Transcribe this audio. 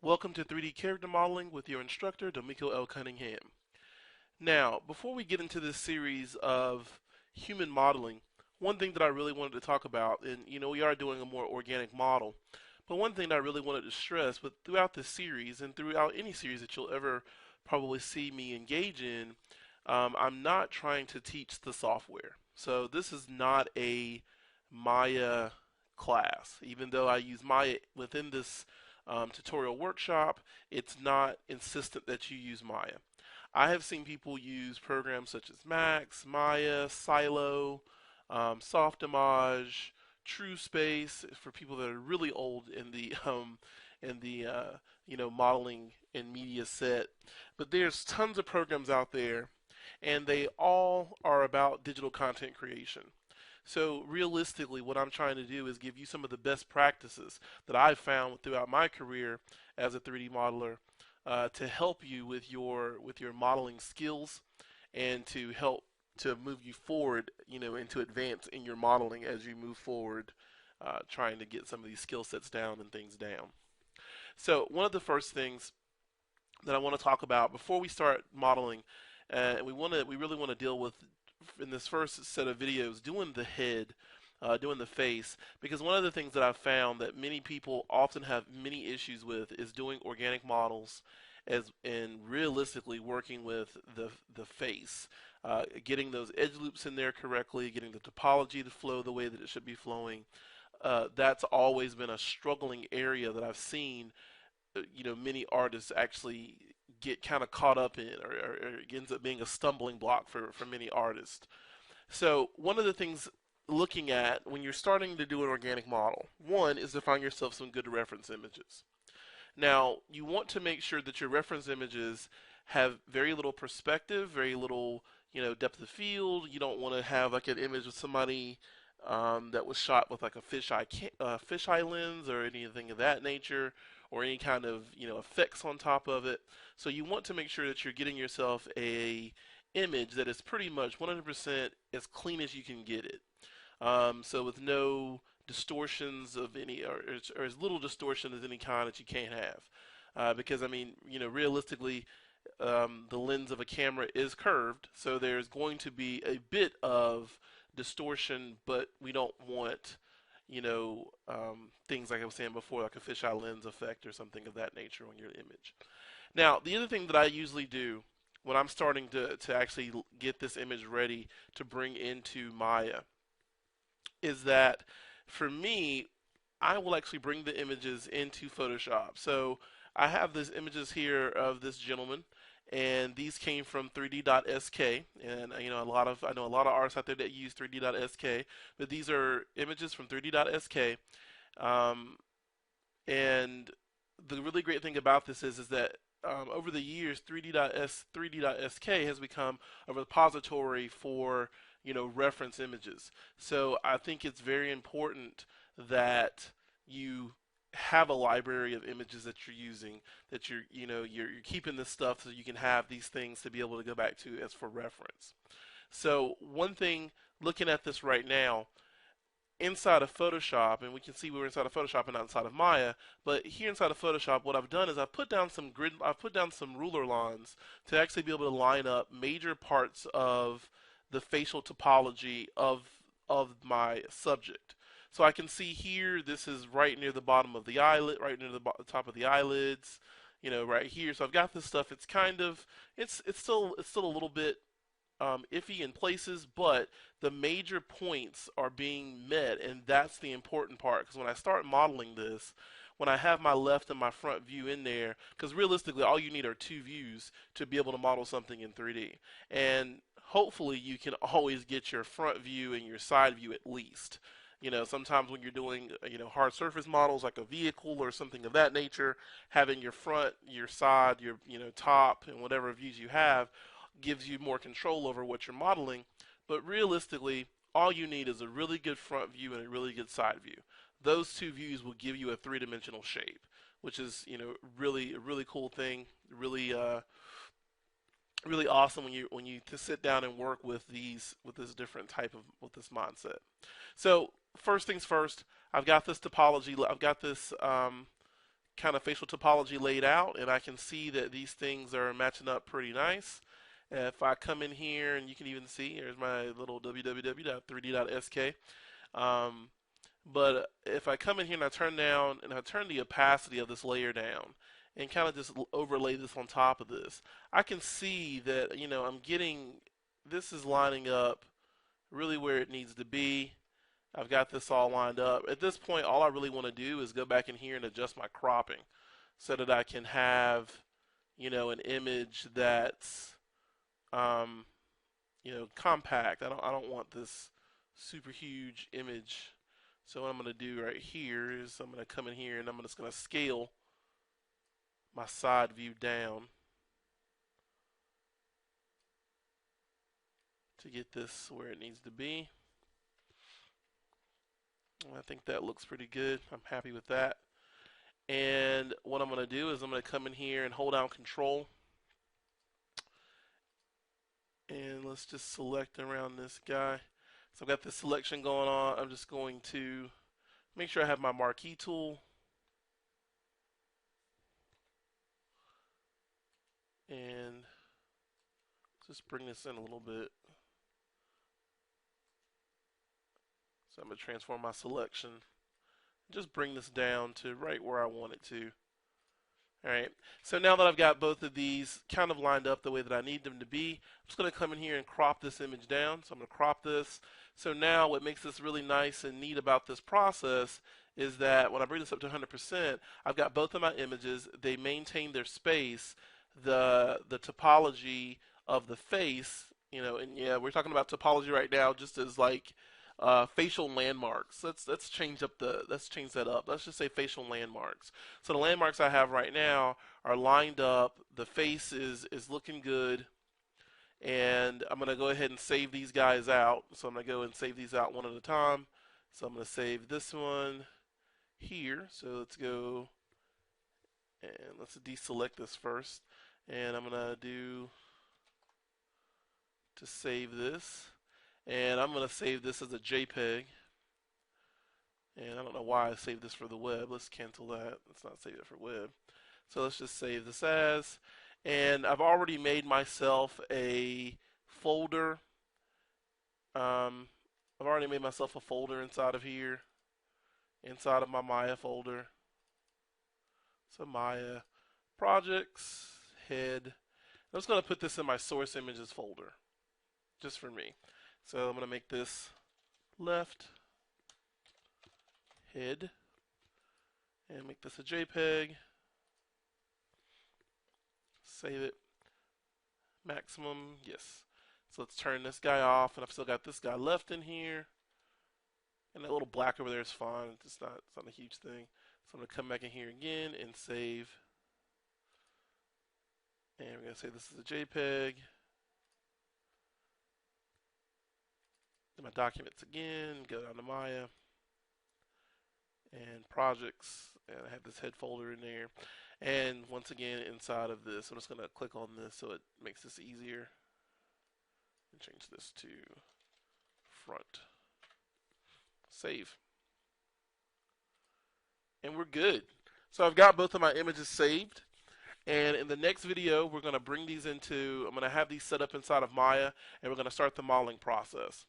Welcome to 3D Character Modeling with your instructor, Domiko L. Cunningham. Now, before we get into this series of human modeling, one thing that I really wanted to talk about, and we are doing a more organic model, but one thing that I really wanted to stress, but throughout this series and throughout any series that you'll ever probably see me engage in, I'm not trying to teach the software. So this is not a Maya class. Even though I use Maya within this tutorial workshop, it's not insistent that you use Maya. I have seen people use programs such as Max, Maya, Silo, Softimage, TrueSpace for people that are really old in the modeling and media set. But there's tons of programs out there, and they all are about digital content creation. So realistically, what I'm trying to do is give you some of the best practices that I've found throughout my career as a 3D modeler to help you with your modeling skills and to help to move you forward, and to advance in your modeling as you move forward, trying to get some of these skill sets down and things down. So one of the first things that I want to talk about before we start modeling, and we really want to deal with in this first set of videos, doing the head, doing the face, because one of the things that I've found that many people often have many issues with is doing organic models and realistically working with the face, getting those edge loops in there correctly, getting the topology to flow the way that it should be flowing. That's always been a struggling area that I've seen many artists actually get kind of caught up in, or it ends up being a stumbling block for many artists. So one of the things looking at when you're starting to do an organic model, one is to find yourself some good reference images. Now, you want to make sure that your reference images have very little perspective, very little, depth of field. You don't want to have like an image of somebody that was shot with like a fisheye lens or anything of that nature, or any kind of effects on top of it. So you want to make sure that you're getting yourself a image that is pretty much 100% as clean as you can get it. So with no distortions of any, or as little distortion as any kind that you can't have. Because I mean, realistically, the lens of a camera is curved, so there's going to be a bit of distortion, but we don't want, things like I was saying before, like a fisheye lens effect or something of that nature on your image. Now, the other thing that I usually do when I'm starting to actually get this image ready to bring into Maya is that for me, I will actually bring the images into Photoshop. So I have these images here of this gentleman, and these came from 3D.sk, and I know a lot of artists out there that use 3D.sk, but these are images from 3D.sk, um, and the really great thing about this is that over the years, 3D.sk has become a repository for reference images. So I think it's very important that you have a library of images that you're using, that you're keeping this stuff so you can have these things to be able to go back to as for reference. So one thing, looking at this right now, inside of Photoshop, and we can see we're inside of Photoshop and not inside of Maya, but here inside of Photoshop, what I've done is I've put down some ruler lines to actually be able to line up major parts of the facial topology of my subject. So I can see here, this is right near the bottom of the eyelid, right near the top of the eyelids, right here. So I've got this stuff. It's kind of, it's still a little bit iffy in places, but the major points are being met, and that's the important part. Because when I start modeling this, when I have my left and my front view in there, because realistically, all you need are two views to be able to model something in 3D. And hopefully, you can always get your front view and your side view at least. Sometimes when you're doing, hard surface models like a vehicle or something of that nature, having your front, your side, your, top, and whatever views you have gives you more control over what you're modeling. But realistically, all you need is a really good front view and a really good side view. Those two views will give you a three-dimensional shape, which is, really a really cool thing. Really awesome when you to sit down and work with this different type of with this mindset. So first things first, I've got this topology. I've got this kind of facial topology laid out, and I can see that these things are matching up pretty nice. If I come in here, and you can even see, here's my little www.3d.sk. But if I come in here and I turn down and I turn the opacity of this layer down and kind of just overlay this on top of this, I can see that, I'm getting, this is lining up really where it needs to be. I've got this all lined up. At this point, all I really want to do is go back in here and adjust my cropping so that I can have, an image that's, compact. I don't want this super huge image. So what I'm going to do right here is I'm going to come in here and I'm just going to scale my side view down to get this where it needs to be. I think that looks pretty good. I'm happy with that. And what I'm going to do is I'm going to come in here and hold down Control. And let's just select around this guy. So I've got this selection going on. I'm just going to make sure I have my marquee tool. And just bring this in a little bit. So I'm going to transform my selection. Just bring this down to right where I want it to. Alright, so now that I've got both of these kind of lined up the way that I need them to be, I'm just going to come in here and crop this image down. So I'm going to crop this. So now what makes this really nice and neat about this process is that when I bring this up to 100%, I've got both of my images. They maintain their space. The topology of the face, and yeah, we're talking about topology right now just as like facial landmarks. Let's change that up. Let's just say facial landmarks. So the landmarks I have right now are lined up. The face is looking good, and I'm gonna go ahead and save these guys out. So I'm gonna go and save these out one at a time. So I'm gonna save this one here. So let's go and let's deselect this first, and I'm gonna do to save this. And I'm going to save this as a JPEG. And I don't know why I saved this for the web. Let's cancel that. Let's not save it for web. So let's just save this as. And I've already made myself a folder. I've already made myself a folder inside of here. Inside of my Maya folder. So Maya projects, head. I'm just going to put this in my source images folder. Just for me. So I'm going to make this left head and make this a JPEG. Save it. Maximum, yes. So let's turn this guy off, and I've still got this guy left in here. And that little black over there is fine. It's not a huge thing. So I'm going to come back in here again and save. And we're going to say this is a JPEG. My documents again, go down to Maya and projects, and I have this head folder in there. And once again, inside of this, I'm just going to click on this so it makes this easier and change this to front. Save. And we're good. So I've got both of my images saved. And in the next video, we're going to bring these into, I'm going to have these set up inside of Maya, and we're going to start the modeling process.